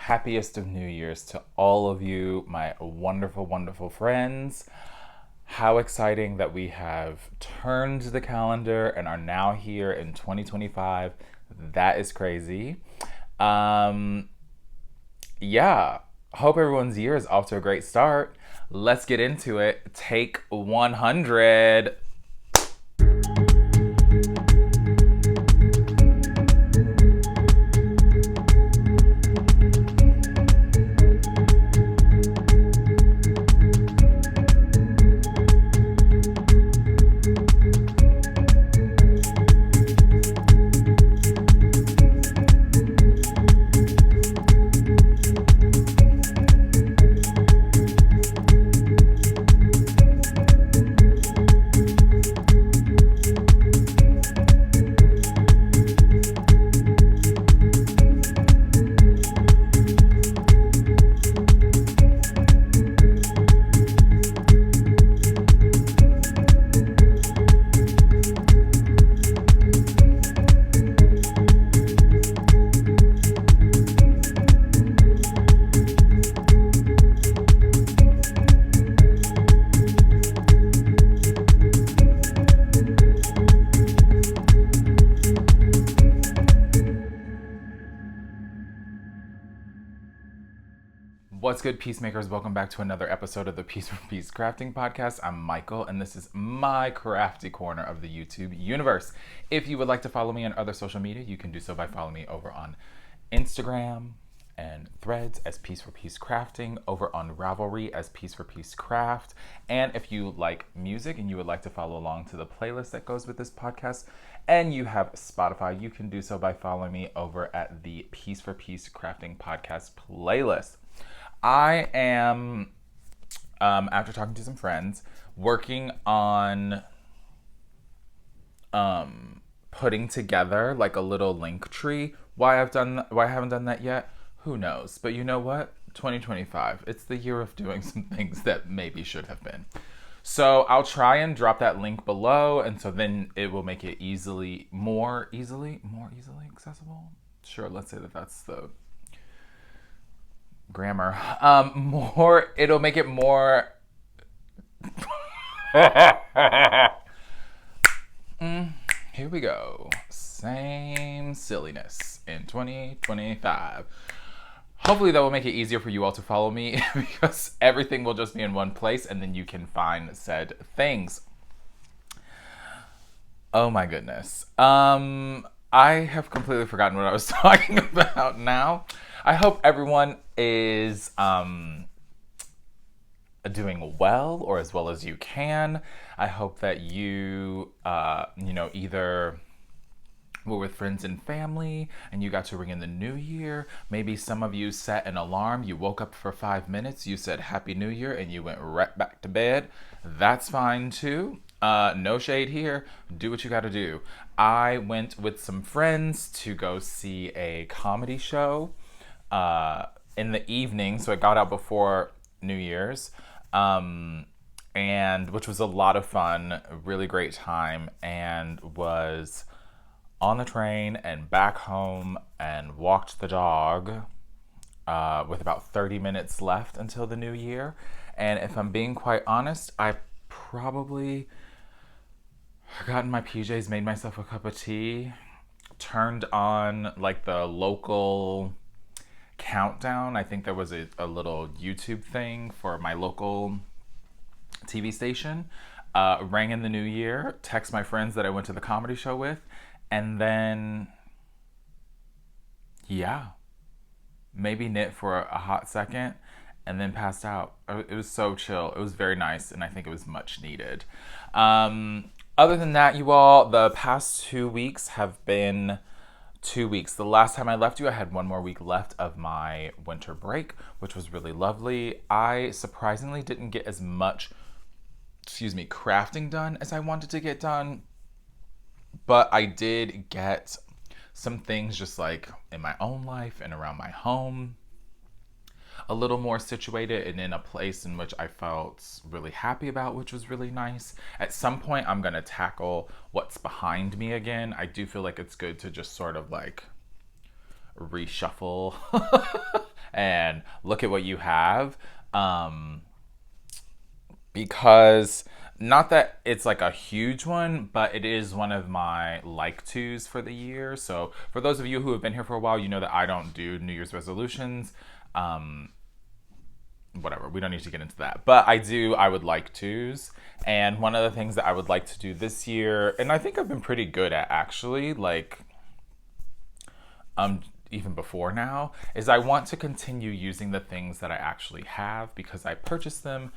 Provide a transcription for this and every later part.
happiest of New Year's to all of you, my wonderful, wonderful friends. How exciting that we have turned the calendar and are now here in 2025. That is crazy. Yeah, hope everyone's year is off to a great start. Let's get into it. Take 100. What's good, peacemakers? Welcome back to another episode of the Piece4peaceCrafting Podcast. I'm Michael, and this is my crafty corner of the YouTube universe. If you would like to follow me on other social media, you can do so by following me over on Instagram and Threads as Piece4peaceCrafting, over on Ravelry as Piece4peaceCraft. And if you like music and you would like to follow along to the playlist that goes with this podcast, and you have Spotify, you can do so by following me over at the Piece4peaceCrafting Podcast playlist. I am, after talking to some friends, working on putting together like a little link tree. Why I haven't done that yet, who knows? But you know what? 2025, it's the year of doing some things that maybe should have been. So I'll try and drop that link below, and so then it will make it more easily accessible. Sure, let's say that's the grammar. It'll make it more here we go. Same silliness in 2025. Hopefully that will make it easier for you all to follow me because everything will just be in one place and then you can find said things. Oh my goodness. I have completely forgotten what I was talking about now. I hope everyone is doing well or as well as you can. I hope that you, either were with friends and family and you got to ring in the new year. Maybe some of you set an alarm. You woke up for 5 minutes. You said Happy New Year and you went right back to bed. That's fine too. No shade here. Do what you got to do. I went with some friends to go see a comedy show in the evening, so it got out before New Year's, and which was a lot of fun, a really great time, and was on the train and back home and walked the dog with about 30 minutes left until the new year. And if I'm being quite honest, I probably got in my PJs, made myself a cup of tea, turned on like the local countdown. I think there was a little YouTube thing for my local TV station, rang in the new year, text my friends that I went to the comedy show with, and then maybe knit for a hot second and then passed out. It was so chill. It was very nice, and I think it was much needed. Other than that, you all, the past 2 weeks have been 2 weeks. The last time I left you, I had one more week left of my winter break, which was really lovely. I surprisingly didn't get as much, crafting done as I wanted to get done, but I did get some things just like in my own life and around my home a little more situated and in a place in which I felt really happy about, which was really nice. At some point, I'm going to tackle what's behind me again. I do feel like it's good to just sort of like reshuffle and look at what you have. Because not that it's like a huge one, but it is one of my like tos for the year. So for those of you who have been here for a while, you know that I don't do New Year's resolutions. Whatever, we don't need to get into that. But I would like tos. And one of the things that I would like to do this year, and I think I've been pretty good at actually, like, even before now, is I want to continue using the things that I actually have because I purchased them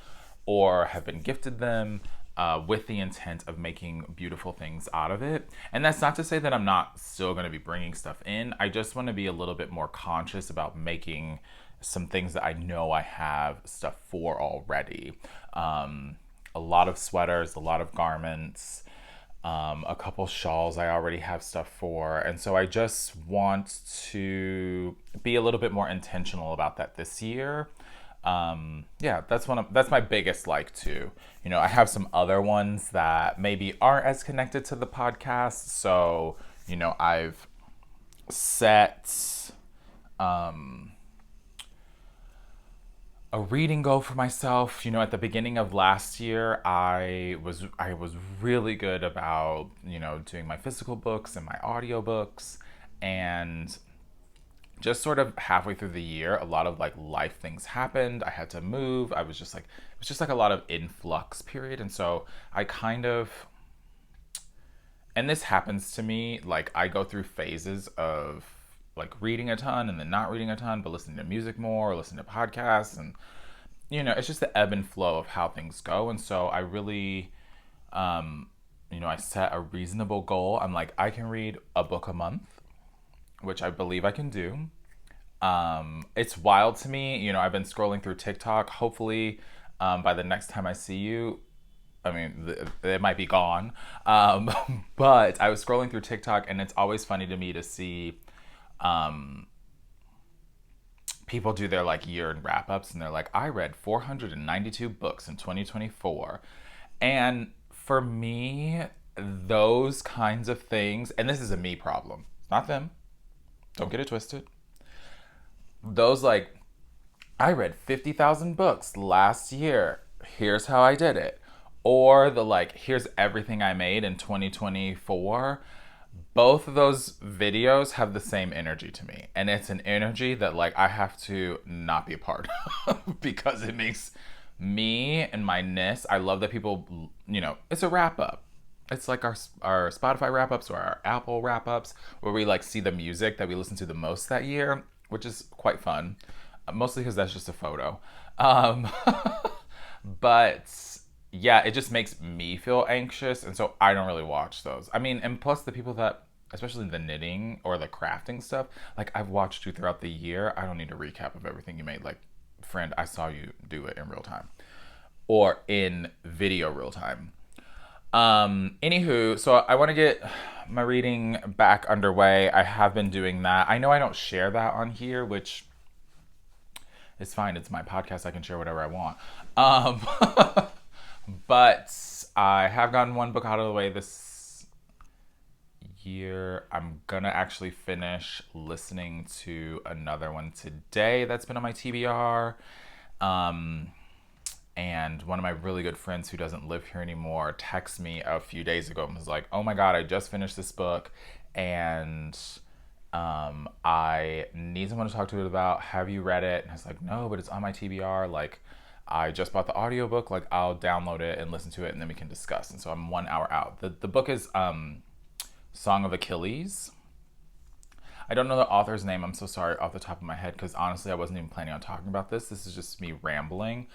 or have been gifted them with the intent of making beautiful things out of it. And that's not to say that I'm not still going to be bringing stuff in. I just want to be a little bit more conscious about making some things that I know I have stuff for already. A lot of sweaters, a lot of garments, a couple shawls I already have stuff for. And so I just want to be a little bit more intentional about that this year. Yeah, that's my biggest like too. You know, I have some other ones that maybe aren't as connected to the podcast. So, you know, I've set a reading goal for myself. You know, at the beginning of last year, I was really good about, you know, doing my physical books and my audiobooks, and just sort of halfway through the year, a lot of like life things happened. I had to move. It was just like a lot of influx period. And so I kind of, and this happens to me, like I go through phases of like reading a ton and then not reading a ton, but listening to music more or listening to podcasts. And, you know, it's just the ebb and flow of how things go. And so I really, you know, I set a reasonable goal. I'm like, I can read a book a month, which I believe I can do. It's wild to me. You know, I've been scrolling through TikTok. Hopefully, by the next time I see you, I mean, it might be gone. But I was scrolling through TikTok, and it's always funny to me to see people do their like year in wrap-ups, and they're like, I read 492 books in 2024. And for me, those kinds of things, and this is a me problem, not them. Don't get it twisted. Those like, I read 50,000 books last year. Here's how I did it. Or the like, here's everything I made in 2024. Both of those videos have the same energy to me. And it's an energy that like I have to not be a part of because it makes me and my ness. I love that people, you know, it's a wrap up. It's like our Spotify wrap-ups or our Apple wrap-ups where we like see the music that we listen to the most that year, which is quite fun. Mostly because that's just a photo. But yeah, it just makes me feel anxious. And so I don't really watch those. I mean, and plus the people that, especially the knitting or the crafting stuff, like I've watched you throughout the year. I don't need a recap of everything you made. Like, friend, I saw you do it in real time or in video real time. Anywho, so I want to get my reading back underway. I have been doing that. I know I don't share that on here, which is fine. It's my podcast. I can share whatever I want. But I have gotten one book out of the way this year. I'm gonna actually finish listening to another one today that's been on my TBR. And one of my really good friends who doesn't live here anymore texted me a few days ago and was like, oh my God, I just finished this book and I need someone to talk to it about. Have you read it? And I was like, no, but it's on my TBR. Like, I just bought the audiobook. Like, I'll download it and listen to it and then we can discuss. And so I'm 1 hour out. The book is Song of Achilles. I don't know the author's name. I'm so sorry off the top of my head because honestly, I wasn't even planning on talking about this. This is just me rambling.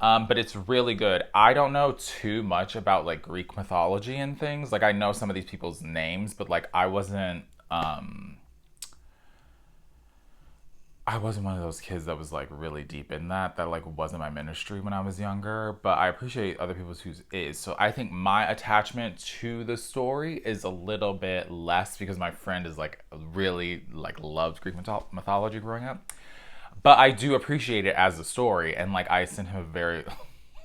But it's really good. I don't know too much about like Greek mythology and things. Like I know some of these people's names, but like I wasn't one of those kids that was like really deep in that like wasn't my ministry when I was younger, but I appreciate other people's whose is. So I think my attachment to the story is a little bit less because my friend is like really like loved Greek mythology growing up. But I do appreciate it as a story. And like I sent him a very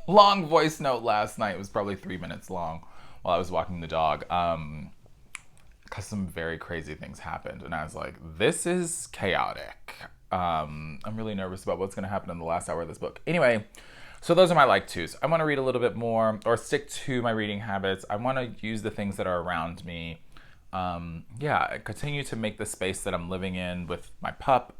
long voice note last night. It was probably 3 minutes long while I was walking the dog. Because some very crazy things happened. And I was like, this is chaotic. I'm really nervous about what's going to happen in the last hour of this book. Anyway, so those are my like tos. I want to read a little bit more or stick to my reading habits. I want to use the things that are around me. Continue to make the space that I'm living in with my pup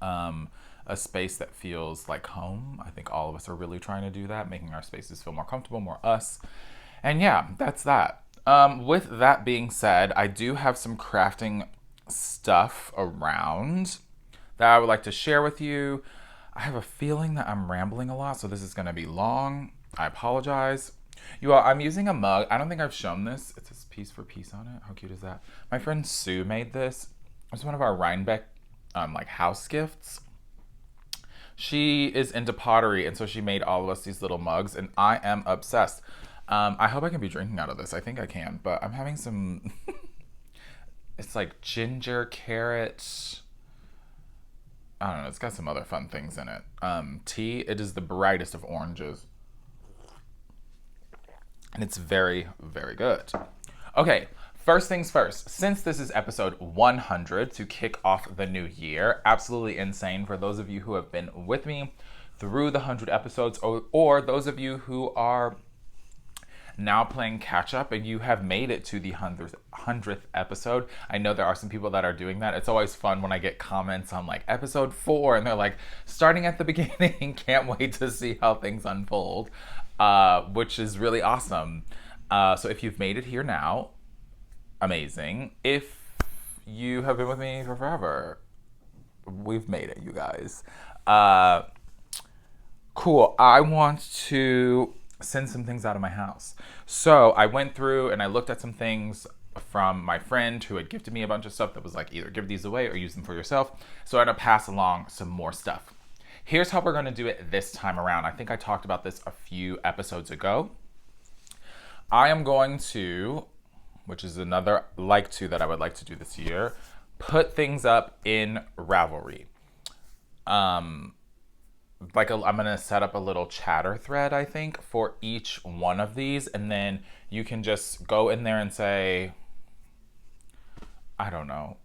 a space that feels like home. I think all of us are really trying to do that, making our spaces feel more comfortable, more us. And yeah, that's that. With that being said, I do have some crafting stuff around that I would like to share with you. I have a feeling that I'm rambling a lot, so this is going to be long. I apologize. You all, I'm using a mug. I don't think I've shown this. It says Piece for Peace on it. How cute is that? My friend Sue made this. It's one of our Rhinebeck house gifts. She is into pottery, and so she made all of us these little mugs, and I am obsessed. I hope I can be drinking out of this. I think I can, but I'm having some... It's like ginger, carrot... I don't know. It's got some other fun things in it. Tea. It is the brightest of oranges. And it's very, very good. Okay, first things first. Since this is episode 100 to kick off the new year, absolutely insane for those of you who have been with me through the 100 episodes, or those of you who are now playing catch up and you have made it to the 100th episode. I know there are some people that are doing that. It's always fun when I get comments on like episode 4 and they're like, starting at the beginning, can't wait to see how things unfold, which is really awesome. So if you've made it here now, amazing. If you have been with me for forever, we've made it, you guys. Cool. I want to send some things out of my house. So I went through and I looked at some things from my friend who had gifted me a bunch of stuff that was like, either give these away or use them for yourself. So I'm gonna pass along some more stuff. Here's how we're gonna do it this time around. I think I talked about this a few episodes ago. I am going to, which is another like to that I would like to do this year, put things up in Ravelry. I'm going to set up a little chatter thread, I think, for each one of these. And then you can just go in there and say, I don't know,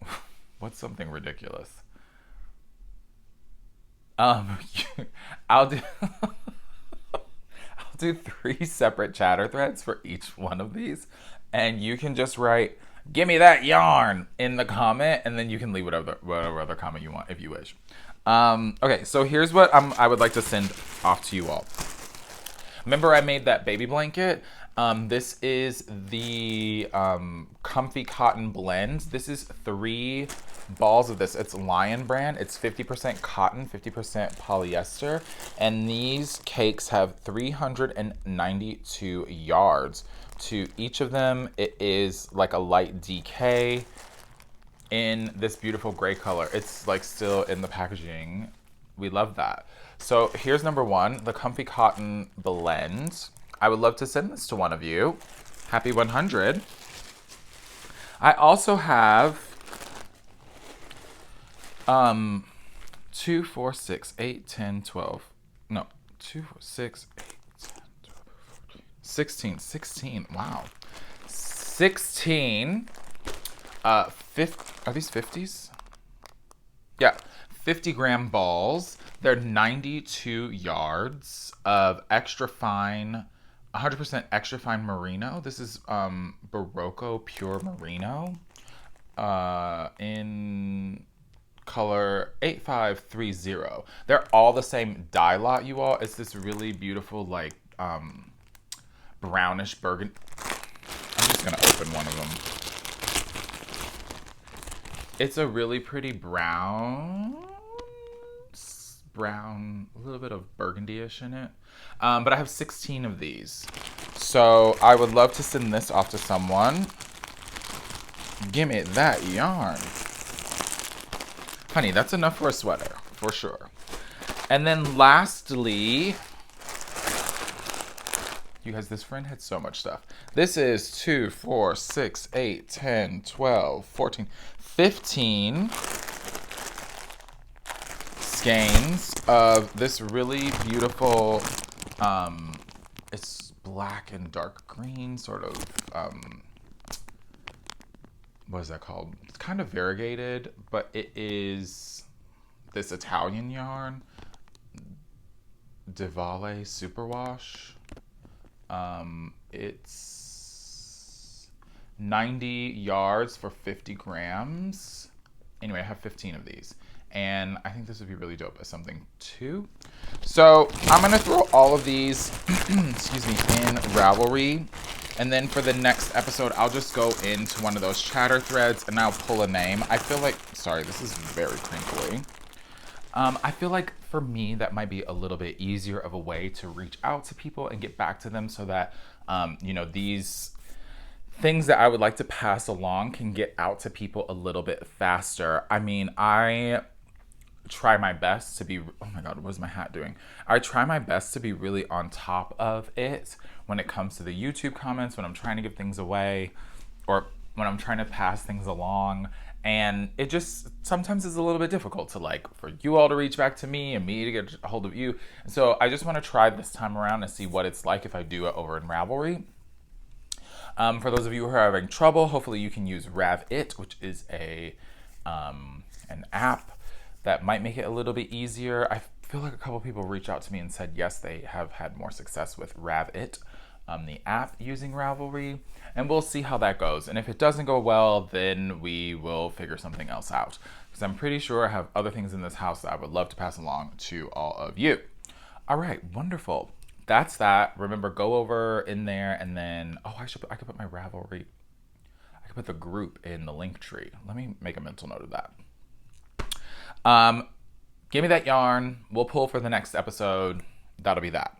what's something ridiculous? I'll do 3 separate chatter threads for each one of these. And you can just write, give me that yarn in the comment. And then you can leave whatever other comment you want if you wish. Okay, so here's what I would like to send off to you all. Remember I made that baby blanket? This is the Comfy Cotton Blend. This is 3 balls of this. It's Lion brand. It's 50% cotton, 50% polyester. And these cakes have 392 yards. To each of them, it is like a light DK in this beautiful gray color. It's like still in the packaging. We love that. So here's number 1, the Comfy Cotton Blend. I would love to send this to one of you. Happy 100. I also have 2, 4, 6, 8, 10, 12. No, 2, 4, 6, 8, 10, 12, 14, 16. 16. Wow. 16. Are these 50s? Yeah, 50-gram balls. They're 92 yards of extra fine, 100% extra fine merino. This is Barocco Pure Merino in color 8530. They're all the same dye lot, you all. It's this really beautiful, like, brownish burgundy. I'm just gonna open one of them. It's a really pretty brown, a little bit of burgundy-ish in it. But I have 16 of these. So I would love to send this off to someone. Give me that yarn. Honey, that's enough for a sweater, for sure. And then lastly, you guys, this friend had so much stuff. This is 2, 4, 6, 8, 10, 12, 14, 15 skeins of this really beautiful, it's black and dark green, sort of, what is that called? It's kind of variegated, but it is this Italian yarn, Devale Superwash. It's 90 yards for 50 grams. Anyway, I have 15 of these. And I think this would be really dope as something too. So I'm gonna throw all of these, excuse me, in Ravelry. And then for the next episode, I'll just go into one of those chatter threads and I'll pull a name. I feel like, sorry, this is very crinkly. I feel like for me, that might be a little bit easier of a way to reach out to people and get back to them so that, you know, these things that I would like to pass along can get out to people a little bit faster. I mean, I try my best to be, oh my God, what is my hat doing? I try my best to be really on top of it when it comes to the YouTube comments, when I'm trying to give things away, or when I'm trying to pass things along. And it just sometimes is a little bit difficult to, like, for you all to reach back to me and me to get a hold of you. And so I just want to try this time around and see what it's like if I do it over in Ravelry. For those of you who are having trouble, hopefully you can use Ravit, which is an app that might make it a little bit easier. I feel like a couple people reached out to me and said yes, they have had more success with Ravit, the app using Ravelry, and we'll see how that goes. And if it doesn't go well, then we will figure something else out, because I'm pretty sure I have other things in this house that I would love to pass along to all of you. All right, wonderful. That's that. Remember, go over in there and then, I could put my Ravelry, I could put the group in the link tree. Let me make a mental note of that. Give me that yarn. We'll pull for the next episode. That'll be that.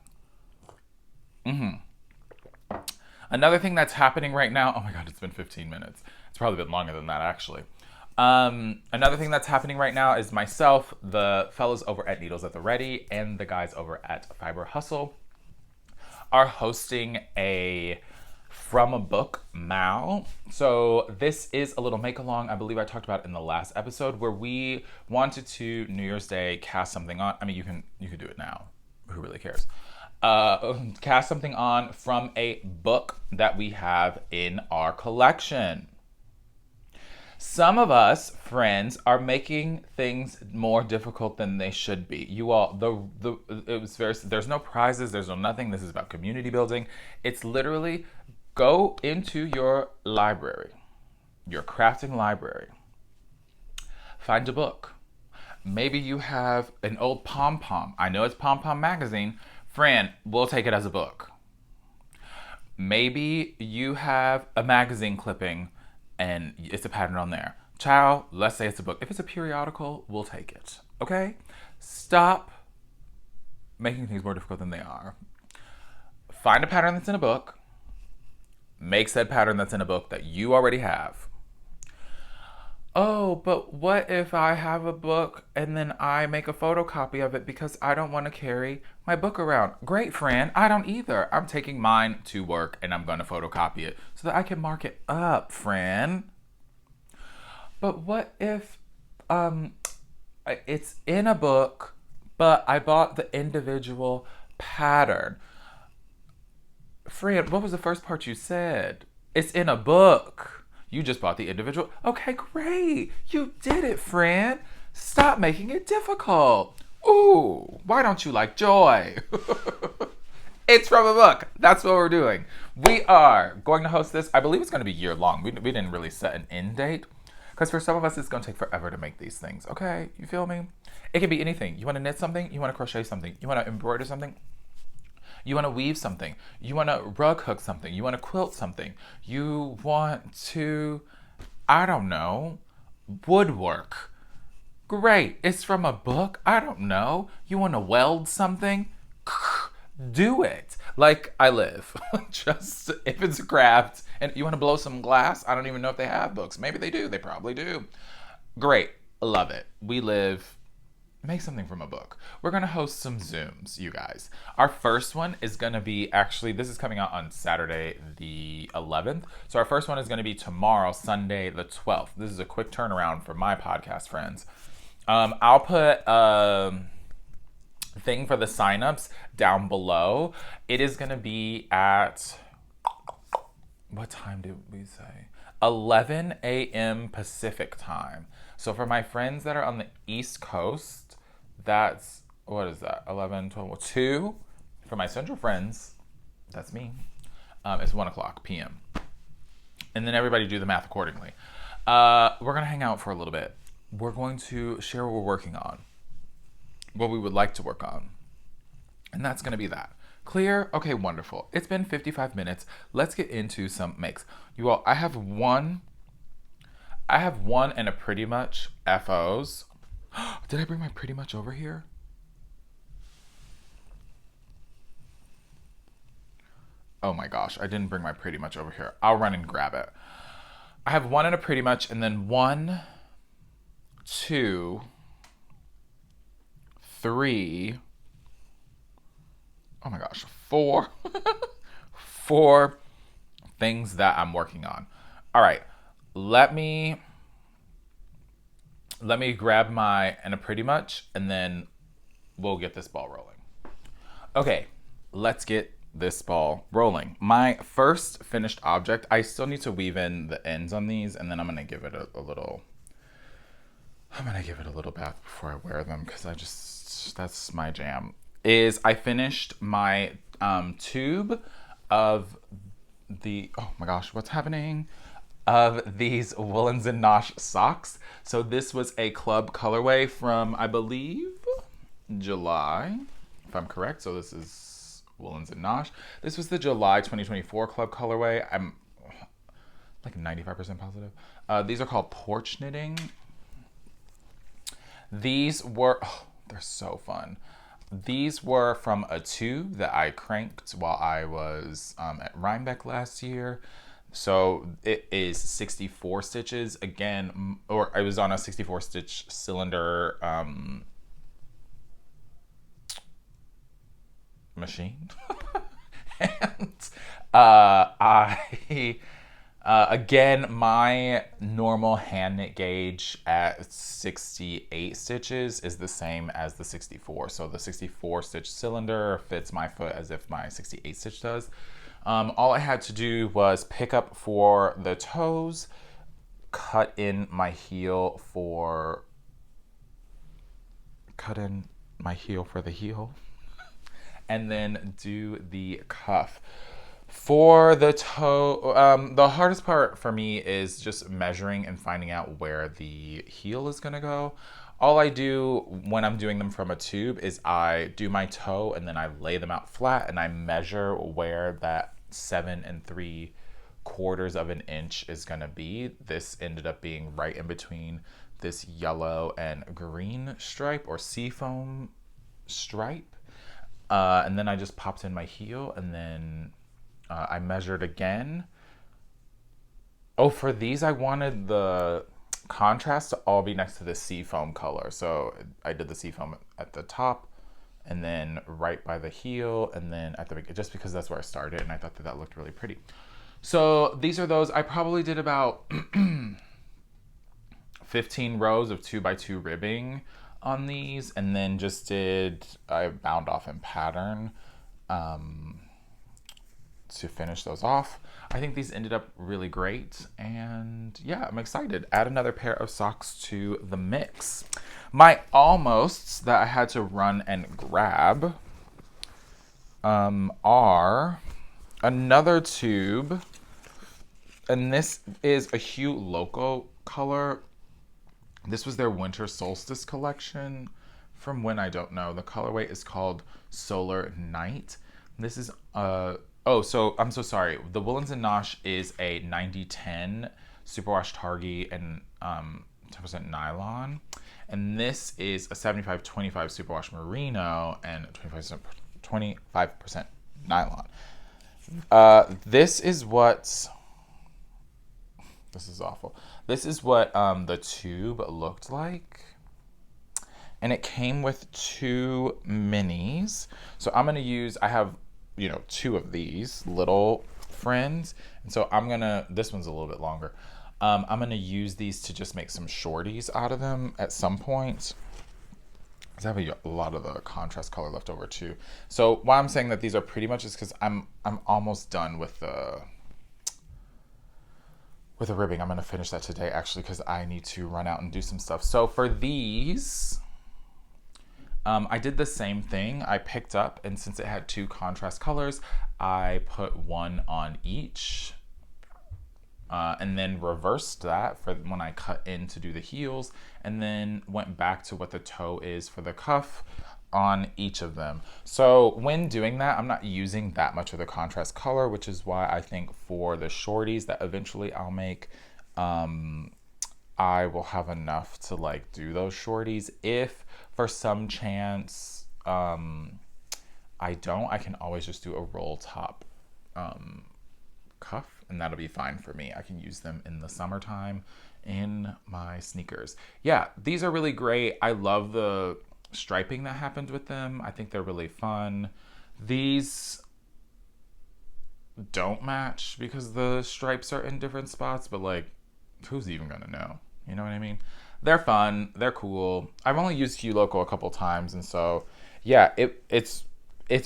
Another thing that's happening right now, oh my God, it's been 15 minutes. It's probably been longer than that, actually. Another thing that's happening right now is myself, the fellows over at Needles at the Ready, and the guys over at Fiber Hustle are hosting a From a Book MAL. So this is a little make-along, I believe I talked about in the last episode, where we wanted to New Year's Day cast something on. I mean, you can do it now. Who really cares? Cast something on from a book that we have in our collection. Some of us, friends, are making things more difficult than they should be. You all, there's no prizes, there's no nothing. This is about community building. It's literally go into your library, your crafting library, find a book. Maybe you have an old pom-pom. I know it's Pom-Pom magazine. Friend, we'll take it as a book. Maybe you have a magazine clipping and it's a pattern on there. Child, let's say it's a book. If it's a periodical, we'll take it. Okay? Stop making things more difficult than they are. Find a pattern that's in a book. Make said pattern that's in a book that you already have. Oh, but what if I have a book and then I make a photocopy of it because I don't want to carry my book around? Great, friend. I don't either. I'm taking mine to work and I'm going to photocopy it so that I can mark it up, friend. But what if it's in a book, but I bought the individual pattern? Friend, what was the first part you said? It's in a book. You just bought the individual. Okay, great. You did it, friend. Stop making it difficult. Ooh, why don't you like joy? It's from a book. That's what we're doing. We are going to host this. I believe it's going to be year long. We didn't really set an end date because for some of us, it's going to take forever to make these things. Okay, you feel me? It can be anything. You want to knit something? You want to crochet something? You want to embroider something? You want to weave something. You want to rug hook something. You want to quilt something. You want to, I don't know, woodwork. Great. It's from a book. I don't know. You want to weld something? Do it. Like I live. Just if it's a craft and you want to blow some glass, I don't even know if they have books. Maybe they do. They probably do. Great. Love it. We live. Make something from a book. We're going to host some Zooms, you guys. Our first one is going to be, actually, this is coming out on Saturday the 11th. So our first one is going to be tomorrow, Sunday the 12th. This is a quick turnaround for my podcast friends. I'll put a thing for the signups down below. It is going to be at, what time did we say? 11 a.m. Pacific time. So for my friends that are on the East Coast, that's, what is that, 11, 12, 2. For my Central friends, that's me, it's 1 o'clock p.m. And then everybody do the math accordingly. We're going to hang out for a little bit. We're going to share what we're working on, what we would like to work on. And that's going to be that. Clear? Okay, wonderful. It's been 55 minutes. Let's get into some makes. You all, I have one and a pretty much FOs. Did I bring my pretty much over here? Oh my gosh, I didn't bring my pretty much over here. I'll run and grab it. I have one and a pretty much, and then 1, 2, 3. Oh my gosh, 4. 4 things that I'm working on. All right, let me grab my and a pretty much, and then we'll get this ball rolling. Okay, let's get this ball rolling. My first finished object, I still need to weave in the ends on these, and then I'm gonna give it a little bath before I wear them, because that's my jam. Is I finished my tube of the, oh my gosh, what's happening? Of these Woolens and Nosh socks. So this was a club colorway from, I believe, July, if I'm correct. So this is Woolens and Nosh. This was the July 2024 club colorway. I'm like 95% positive. These are called porch knitting. These were, oh, they're so fun. These were from a tube that I cranked while I was at Rhinebeck last year. So it is 64 stitches again, or I was on a 64 stitch cylinder machine. And again, my normal hand knit gauge at 68 stitches is the same as the 64. So the 64 stitch cylinder fits my foot as if my 68 stitch does. All I had to do was pick up for the toes, cut in my heel for the heel, and then do the cuff. For the toe, the hardest part for me is just measuring and finding out where the heel is gonna go. All I do when I'm doing them from a tube is I do my toe and then I lay them out flat and I measure where that 7 3/4 of an inch is gonna be. This ended up being right in between this yellow and green stripe, or seafoam stripe. And then I just popped in my heel, and then I measured again. Oh, for these I wanted the contrast to all be next to the seafoam color. So I did the seafoam at the top, and then right by the heel, and then at the beginning, just because that's where I started, and I thought that looked really pretty. So these are those. I probably did about 15 rows of 2x2 ribbing on these, and then I bound off in pattern to finish those off. I think these ended up really great, and yeah, I'm excited. Add another pair of socks to the mix. My almosts that I had to run and grab are another tube, and this is a Hue Loco color. This was their winter solstice collection from when, I don't know. The colorway is called Solar Night. This is so I'm so sorry. The Woolens and Nosh is a 90-10 superwash targhee and 10% nylon. And this is a 75-25 superwash merino and 25% nylon. This is awful. This is what the tube looked like. And it came with 2 minis. So I'm gonna use, I have, 2 of these little friends. And so this one's a little bit longer. I'm gonna use these to just make some shorties out of them at some point. I have a lot of the contrast color left over too. So why I'm saying that these are pretty much is because I'm almost done with with a ribbing. I'm going to finish that today, actually, because I need to run out and do some stuff. So for these, I did the same thing. I picked up, and since it had 2 contrast colors, I put one on each, and then reversed that for when I cut in to do the heels, and then went back to what the toe is for the cuff on each of them. So when doing that, I'm not using that much of the contrast color, which is why I think for the shorties that eventually I'll make, I will have enough to like do those shorties. If for some chance I don't, I can always just do a roll top cuff, and that'll be fine for me. I can use them in the summertime in my sneakers. Yeah, these are really great. I love the striping that happened with them. I think they're really fun. These don't match because the stripes are in different spots, but like, who's even gonna know? You know what I mean? They're fun. They're cool. I've only used Hue Loco a couple times, and so yeah, it's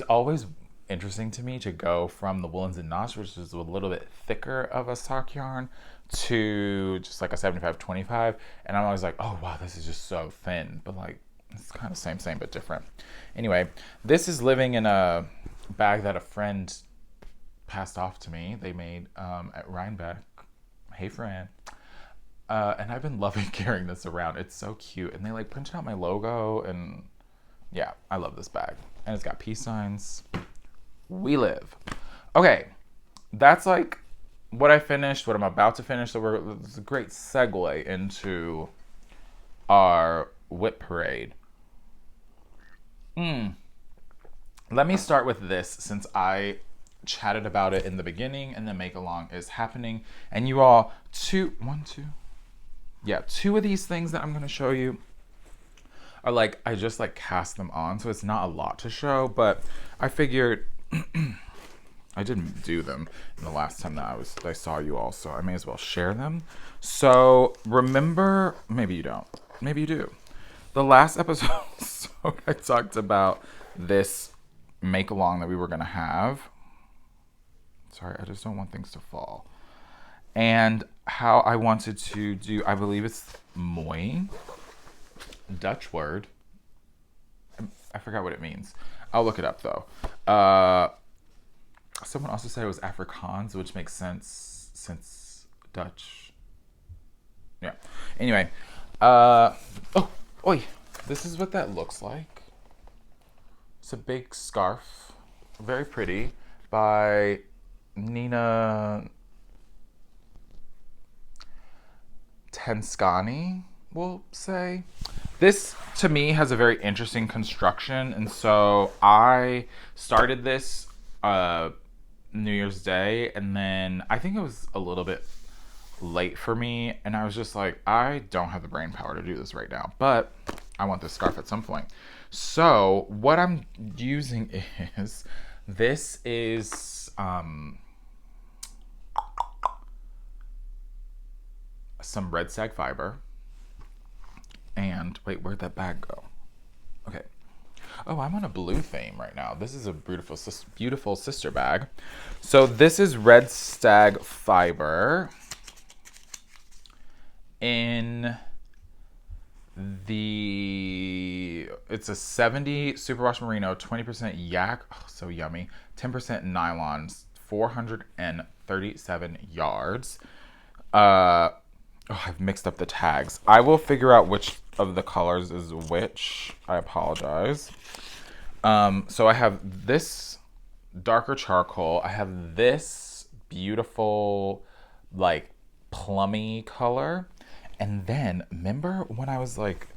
always interesting to me to go from the Woolens and Knots, which is a little bit thicker of a sock yarn, to just like a 75-25, and I'm always like, oh wow, this is just so thin, but like it's kind of same but different. Anyway, this is living in a bag that a friend passed off to me. They made at Rhinebeck. Hey friend. And I've been loving carrying this around. It's so cute. And they like printed out my logo, and yeah, I love this bag. And it's got peace signs. We live. Okay, that's like what I finished, what I'm about to finish. So it's a great segue into our whip parade. Let me start with this, since I chatted about it in the beginning and the make along is happening. And you all, two of these things that I'm going to show you are like, I just like cast them on, so it's not a lot to show, but I figured I didn't do them in the last time that I saw you all, so I may as well share them. So remember, maybe you don't, maybe you do. The last episode I talked about this make along that we were going to have. Sorry, I just don't want things to fall. And how I wanted to do, I believe it's Mooi, Dutch word. I forgot what it means. I'll look it up though. Someone also said it was Afrikaans, which makes sense since Dutch. Yeah. Anyway, this is what that looks like. It's a big scarf, very pretty, by Nina Tenskani, we'll say. This, to me, has a very interesting construction, and so I started this New Year's Day, and then I think it was a little bit late for me, and I was just like, I don't have the brain power to do this right now, but I want this scarf at some point. So what I'm using is, this is some red sag fiber, and wait, where'd that bag go? Okay. Oh, I'm on a blue theme right now. This is a beautiful sister bag. So this is red stag fiber in it's a 70 superwash merino, 20% yak, oh, so yummy, 10% nylon, 437 yards. I've mixed up the tags. I will figure out which of the colors is which. I apologize. So I have this darker charcoal. I have this beautiful, like, plummy color. And then, remember when I was, like,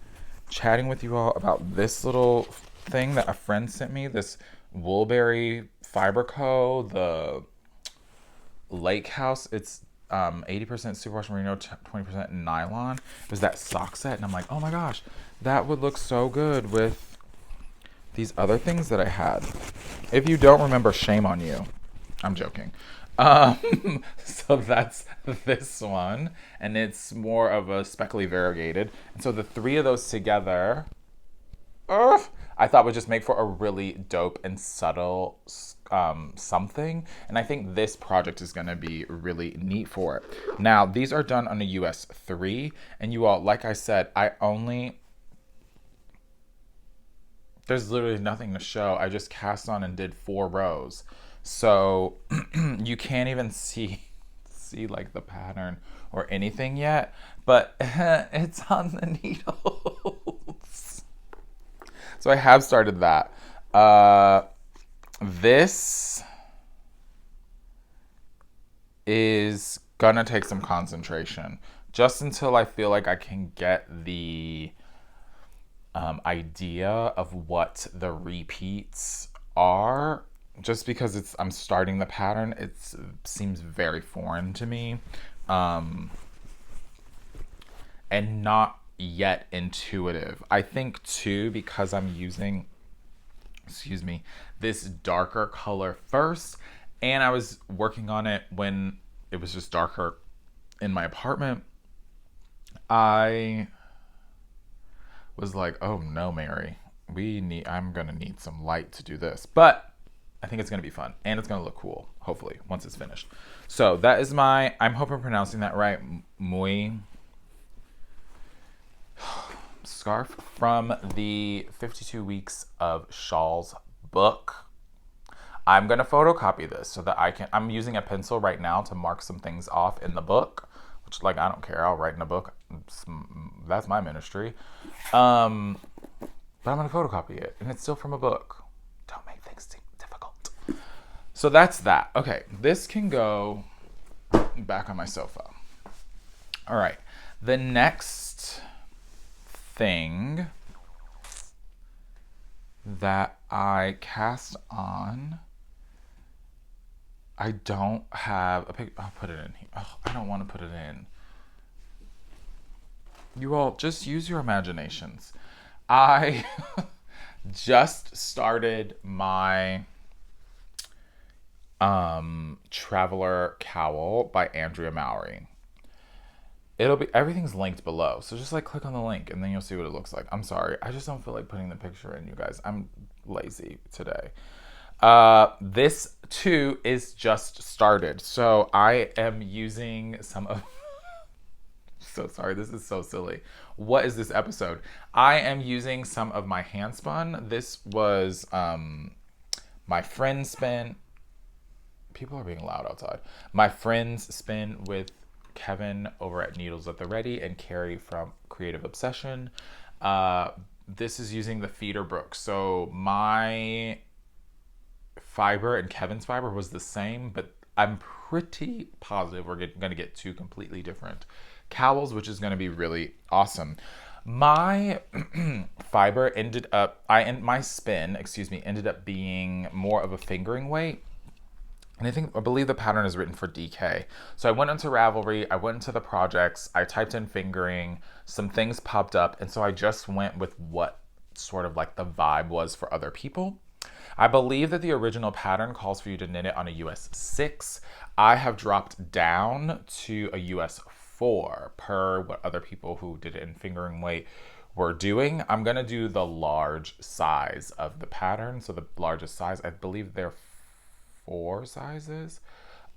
chatting with you all about this little thing that a friend sent me? This Woolberry Fiber Co., the Lake House. It's 80% superwash merino, 20% nylon. It was that sock set, and I'm like, oh my gosh, that would look so good with these other things that I had. If you don't remember, shame on you. I'm joking. So that's this one, and it's more of a speckly variegated. And so the three of those together, I thought would just make for a really dope and subtle something. And I think this project is going to be really neat for it. Now, these are done on a US 3. And you all, like I said, there's literally nothing to show. I just cast on and did 4 rows. So you can't even see like the pattern or anything yet, but it's on the needles. So I have started that. This is gonna take some concentration just until I feel like I can get the idea of what the repeats are. Just because I'm starting the pattern, it seems very foreign to me, and not yet intuitive. I think too, because I'm using, this darker color first, and I was working on it when it was just darker in my apartment, I was like, oh no, Mary, I'm gonna need some light to do this. But I think it's gonna be fun, and it's gonna look cool, hopefully, once it's finished. So that is I'm hoping I'm pronouncing that right, Mooi scarf from the 52 Weeks of Shawls book. I'm gonna photocopy this so that I'm using a pencil right now to mark some things off in the book, which, like, I don't care, I'll write in a book. That's my ministry. But I'm gonna photocopy it, and it's still from a book. Don't make things seem difficult. So that's that. Okay, this can go back on my sofa. All right, the next thing that I cast on, I don't have a pic. I'll put it in here. Oh, I don't want to put it in. You all just use your imaginations. I just started my Traveler Cowl by Andrea Mowry. Everything's linked below, so just like click on the link and then you'll see what it looks like. I'm sorry, I just don't feel like putting the picture in, you guys. I'm lazy today. This too is just started, so I am using some of so sorry, this is so silly. What is this episode? I am using some of my hand spun. This was my friend's spin. People are being loud outside. My friend's spin with Kevin over at Needles at the Ready and Carrie from Creative Obsession. This is using the feeder brook. So my fiber and Kevin's fiber was the same, but I'm pretty positive we're going to get 2 completely different cowls, which is going to be really awesome. My fiber my spin, ended up being more of a fingering weight. And I believe the pattern is written for DK. So I went into Ravelry, I went into the projects, I typed in fingering, some things popped up, and so I just went with what sort of like the vibe was for other people. I believe that the original pattern calls for you to knit it on a US 6. I have dropped down to a US 4 per what other people who did it in fingering weight were doing. I'm gonna do the large size of the pattern. So the largest size, I believe they're 4 sizes.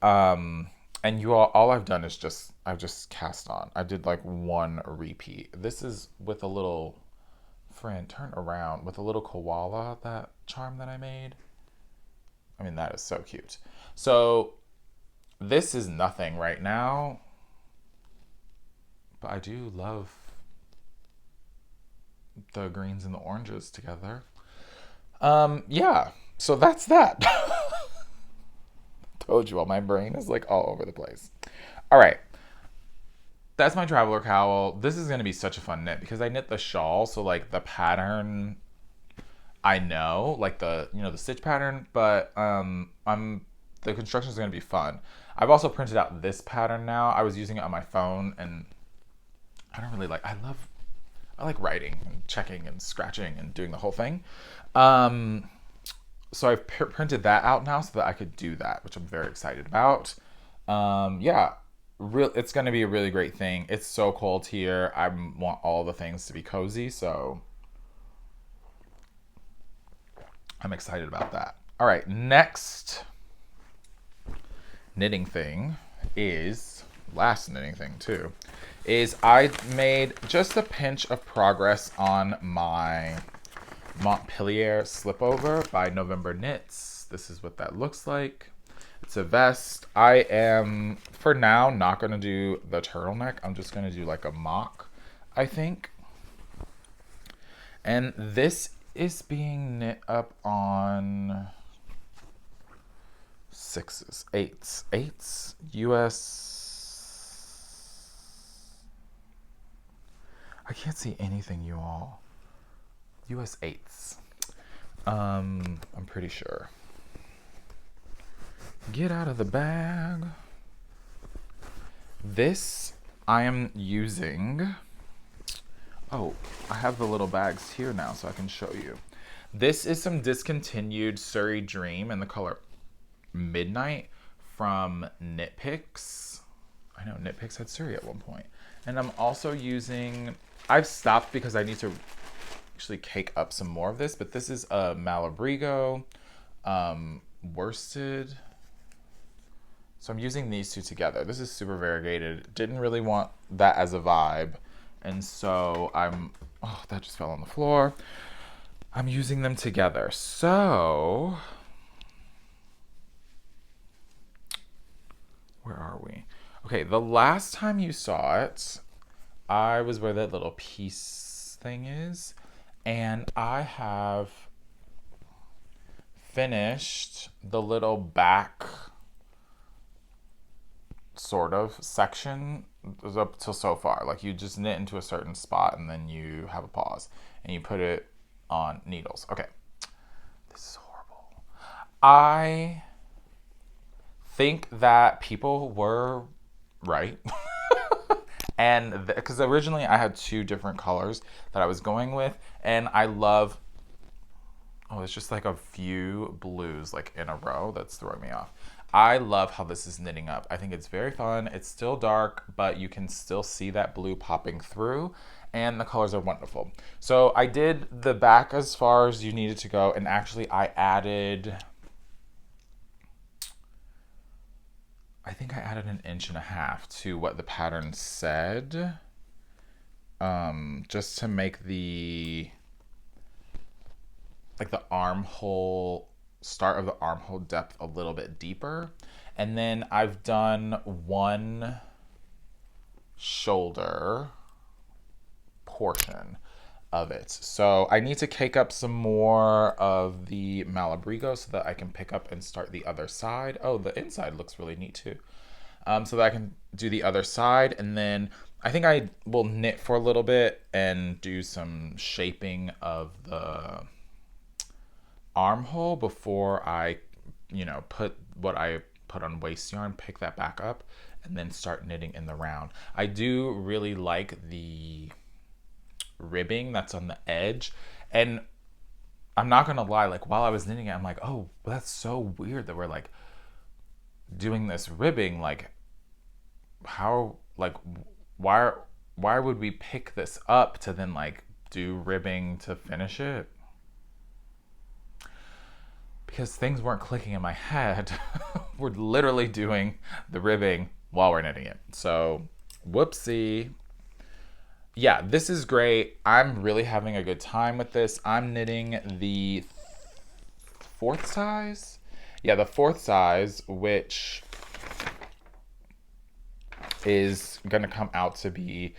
And you all I've done is I've just cast on. I did like 1 repeat. This is with a little friend, turn around, with a little koala, that charm that I made. I mean, that is so cute. So this is nothing right now, but I do love the greens and the oranges together. Yeah, so that's that. Told you all, my brain is like all over the place. All right, that's my Traveler Cowl. This is going to be such a fun knit because I knit the shawl, so like the pattern I know, like the stitch pattern, but the construction is going to be fun. I've also printed out this pattern now. I was using it on my phone, and I don't really like. I like writing and checking and scratching and doing the whole thing. So I've printed that out now so that I could do that, which I'm very excited about. Yeah, it's going to be a really great thing. It's so cold here. I want all the things to be cozy, so I'm excited about that. All right, next knitting thing is, last knitting thing too, is I made just a pinch of progress on my Montpellier Slipover by November Knits. This is what that looks like. It's a vest. I am, for now, not going to do the turtleneck. I'm just going to do like a mock, I think. And this is being knit up on 6s, 8s, US. I can't see anything, you all. US 8s. I'm pretty sure. Get out of the bag. This I am using. Oh, I have the little bags here now so I can show you. This is some discontinued Surrey Dream in the color Midnight from Knit Picks. I know Knit Picks had Surrey at one point. And I'm also using, I've stopped because I need to actually cake up some more of this, but this is a Malabrigo worsted. So I'm using these two together. This is super variegated. Didn't really want that as a vibe. And so oh, that just fell on the floor. I'm using them together. So, where are we? Okay, the last time you saw it, I was where that little piece thing is. And I have finished the little back sort of section up till so far. Like you just knit into a certain spot and then you have a pause and you put it on needles. Okay, this is horrible. I think that people were right. And because originally I had two different colors that I was going with, and I love, oh, it's just like a few blues like in a row that's throwing me off. I love how this is knitting up. I think it's very fun. It's still dark, but you can still see that blue popping through, and the colors are wonderful. So I did the back as far as you needed to go, and actually I added, I think I added 1.5 inches to what the pattern said, just to make the, like the armhole, start of the armhole depth a little bit deeper. And then I've done one shoulder portion of it. So I need to cake up some more of the Malabrigo so that I can pick up and start the other side. Oh, the inside looks really neat too. So that I can do the other side, and then I think I will knit for a little bit and do some shaping of the armhole before I, put what I put on waist yarn, pick that back up, and then start knitting in the round. I do really like the ribbing that's on the edge, and I'm not gonna lie, like while I was knitting it, I'm like, oh, that's so weird that we're like doing this ribbing. Like, how, like, why would we pick this up to then like do ribbing to finish it? Because things weren't clicking in my head. We're literally doing the ribbing while we're knitting it. So, whoopsie. Yeah, this is great. I'm really having a good time with this. I'm knitting the 4th size. Yeah, the 4th size, which is going to come out to be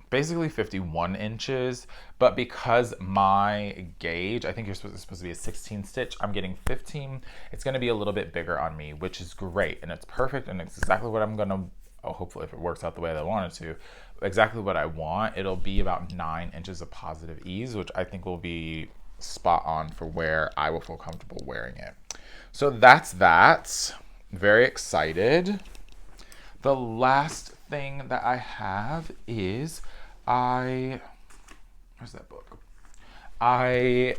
basically 51 inches. But because my gauge, I think it's supposed to be a 16 stitch, I'm getting 15. It's going to be a little bit bigger on me, which is great. And it's perfect. And it's exactly what I'm going to, hopefully if it works out the way that I want it to, exactly what I want. It'll be about 9 inches of positive ease, which I think will be spot on for where I will feel comfortable wearing it. So that's that. Very excited. The last thing that I have is where's that book? I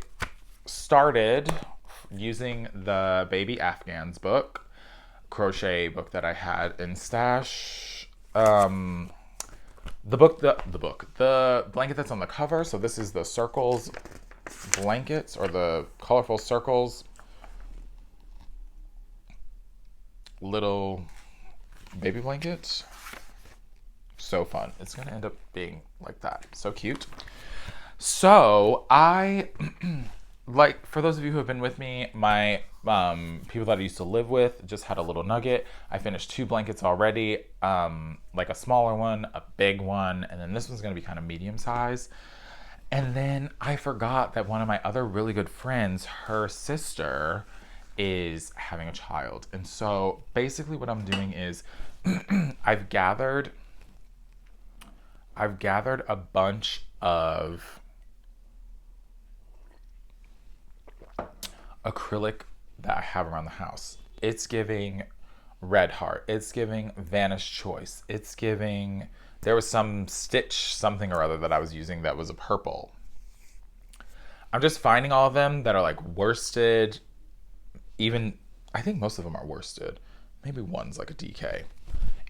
started using the Baby Afghans book, crochet book that I had in stash. The blanket that's on the cover. So this is the circles blankets or the colorful circles. Little baby blankets. So fun. It's going to end up being like that. So cute. So I, like, for those of you who have been with me, my people that I used to live with just had a little nugget. I finished 2 blankets already, like a smaller one, a big one, and then this one's going to be kind of medium size. And then I forgot that one of my other really good friends, her sister, is having a child. And so basically what I'm doing is I've gathered a bunch of acrylic that I have around the house. It's giving Red Heart. It's giving Vanish Choice. It's giving, there was some stitch something or other that I was using that was a purple. I'm just finding all of them that are like worsted. Even, I think most of them are worsted. Maybe one's like a DK.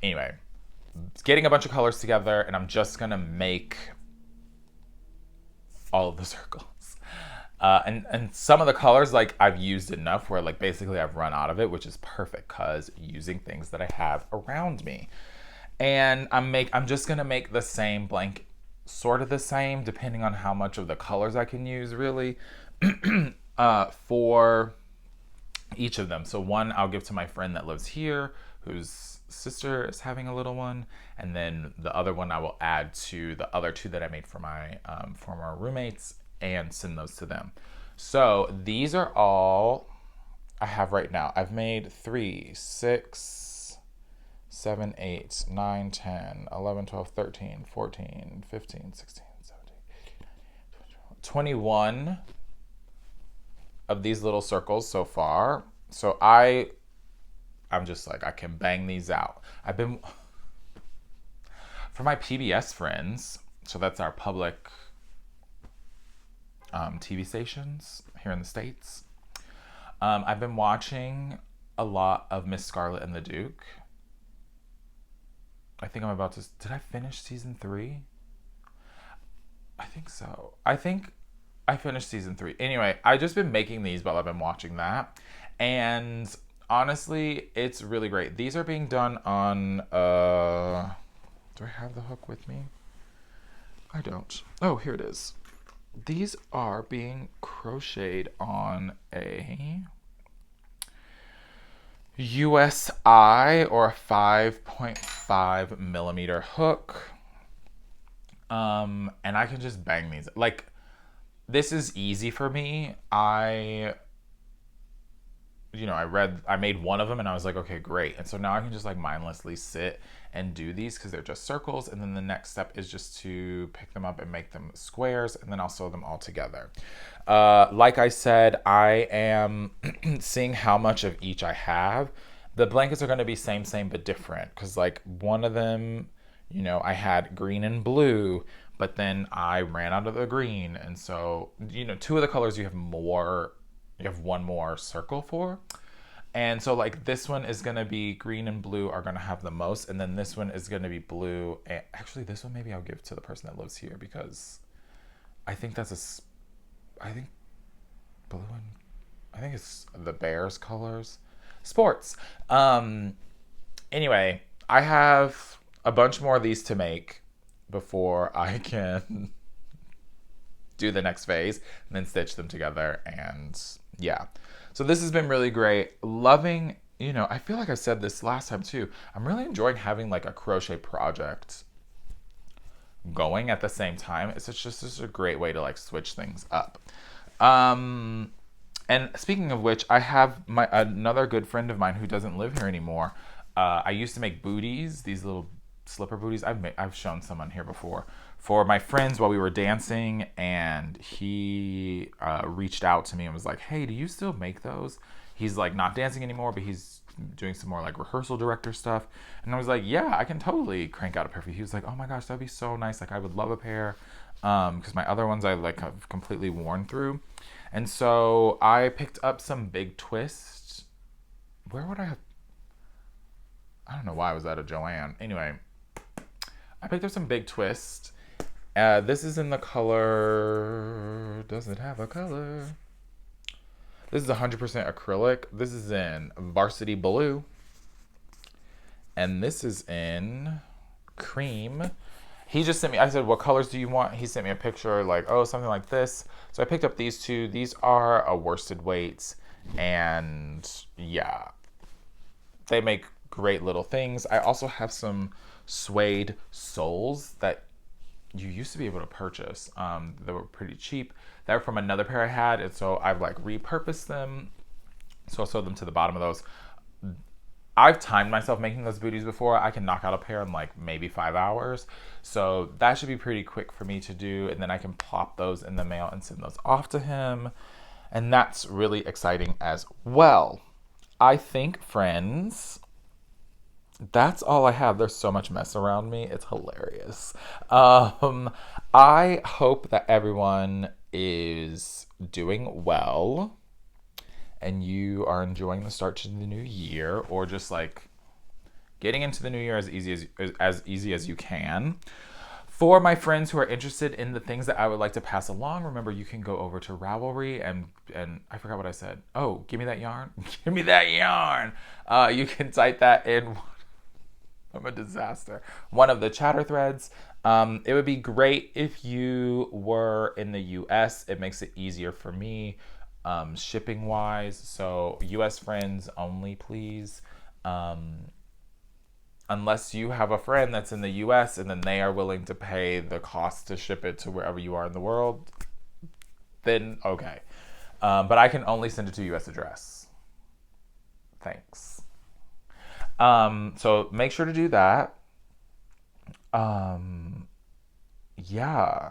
Anyway, getting a bunch of colors together, and I'm just gonna make all of the circles. And some of the colors, like, I've used enough where, like, basically I've run out of it, which is perfect because using things that I have around me. And I'm just gonna make the same blanket, sort of the same, depending on how much of the colors I can use, really, for each of them. So one I'll give to my friend that lives here, whose sister is having a little one, and then the other one I will add to the other 2 that I made for my former roommates and send those to them. So these are all I have right now. I've made 3, 6, 7, 8, 9, 10, 11, 12, 13, 14, 15, 16, 17, 18, 19, 20, 21 of these little circles so far. So I'm just like, I can bang these out. I've been, for my PBS friends, so that's our public TV stations here in the States. I've been watching a lot of Miss Scarlet and the Duke. I think I'm about to, did I finish season 3? I think so. I think I finished season 3. Anyway, I've just been making these while I've been watching that. And honestly, it's really great. These are being done on, do I have the hook with me? I don't. Oh, here it is. These are being crocheted on a USI or a 5.5 millimeter hook. And I can just bang these. Like, this is easy for me. I made one of them and I was like, okay, great. And so now I can just like mindlessly sit and do these because they're just circles. And then the next step is just to pick them up and make them squares, and then I'll sew them all together. Like I said, I am seeing how much of each I have. The blankets are going to be same, but different, because like one of them, I had green and blue, but then I ran out of the green. And so, 2 of the colors you have one more circle for. And so like this one is going to be green and blue are going to have the most. And then this one is going to be blue. And actually this one maybe I'll give to the person that lives here, because I think I think blue and I think it's the Bears colors. Sports. Anyway, I have a bunch more of these to make before I can do the next phase and then stitch them together. And yeah, so this has been really great. Loving, I feel like I said this last time too, I'm really enjoying having like a crochet project going at the same time. It's just a great way to like switch things up. And speaking of which, I have another good friend of mine who doesn't live here anymore. I used to make booties, these little slipper booties. I've shown some on here before for my friends while we were dancing, and he reached out to me and was like, hey, do you still make those? He's like not dancing anymore, but he's doing some more like rehearsal director stuff. And I was like, yeah, I can totally crank out a pair for you. He was like, oh my gosh, that'd be so nice. Like I would love a pair, because my other ones I like have completely worn through. And so I picked up some big twists. Where would I have? I don't know why I was at a Joanne. Anyway, I picked up some big twist, This is in the color, does it have a color? This is 100% acrylic. This is in Varsity Blue. And this is in Cream. He just sent me, I said, what colors do you want? He sent me a picture like, oh, something like this. So I picked up these two. These are a worsted weight. And yeah, they make great little things. I also have some suede soles that you used to be able to purchase. They were pretty cheap. They were from another pair I had, and so I've like repurposed them. So I'll sew them to the bottom of those. I've timed myself making those booties before. I can knock out a pair in like maybe 5 hours. So that should be pretty quick for me to do. And then I can plop those in the mail and send those off to him. And that's really exciting as well. I think, friends, that's all I have. There's so much mess around me. It's hilarious. I hope that everyone is doing well and you are enjoying the start to the new year, or just like getting into the new year as easy as you can. For my friends who are interested in the things that I would like to pass along, remember you can go over to Ravelry and I forgot what I said. Oh, give me that yarn. Give me that yarn. You can type that in. I'm a disaster. One of the chatter threads. It would be great if you were in the US. It makes it easier for me shipping wise. So US friends only, please. Unless you have a friend that's in the US and then they are willing to pay the cost to ship it to wherever you are in the world, then okay. But I can only send it to US address. Thanks. So make sure to do that. Yeah.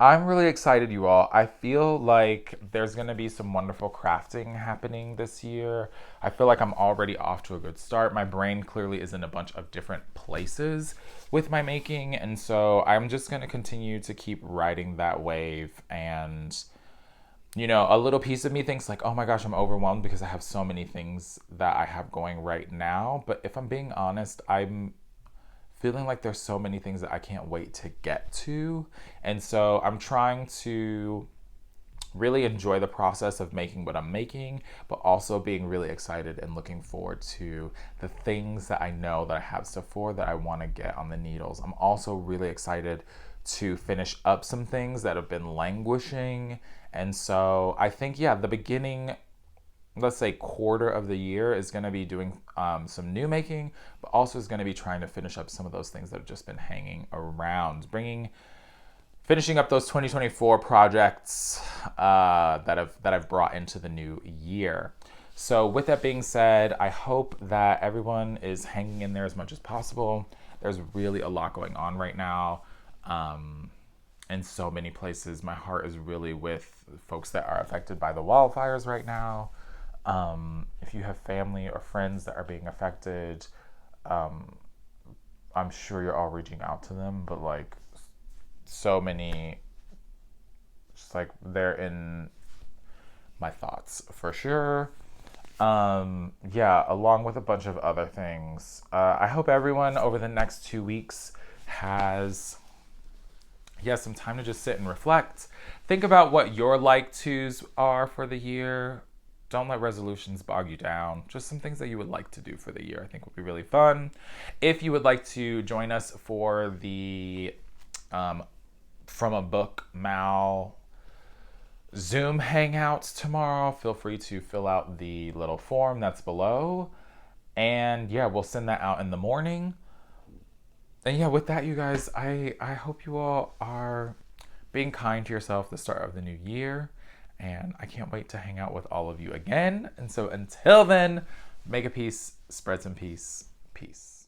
I'm really excited, you all. I feel like there's going to be some wonderful crafting happening this year. I feel like I'm already off to a good start. My brain clearly is in a bunch of different places with my making. And so I'm just going to continue to keep riding that wave. And, you know, a little piece of me thinks like, oh my gosh, I'm overwhelmed because I have so many things that I have going right now. But if I'm being honest, I'm feeling like there's so many things that I can't wait to get to. And so I'm trying to really enjoy the process of making what I'm making, but also being really excited and looking forward to the things that I know that I have stuff for that I want to get on the needles. I'm also really excited to finish up some things that have been languishing. And so I think, yeah, the beginning, let's say quarter of the year is going to be doing some new making, but also is going to be trying to finish up some of those things that have just been hanging around, finishing up those 2024 projects that I've brought into the new year. So with that being said, I hope that everyone is hanging in there as much as possible. There's really a lot going on right now. In so many places, my heart is really with folks that are affected by the wildfires right now. If you have family or friends that are being affected, I'm sure you're all reaching out to them, but like so many, just like they're in my thoughts for sure. Yeah, along with a bunch of other things. I hope everyone over the next 2 weeks has some time to just sit and reflect. Think about what your like-tos are for the year. Don't let resolutions bog you down. Just some things that you would like to do for the year I think would be really fun. If you would like to join us for the From a Book MAL Zoom Hangout tomorrow, feel free to fill out the little form that's below. And yeah, we'll send that out in the morning. And yeah, with that, you guys, I hope you all are being kind to yourself at the start of the new year. And I can't wait to hang out with all of you again. And so until then, make a piece, spread some peace. Peace.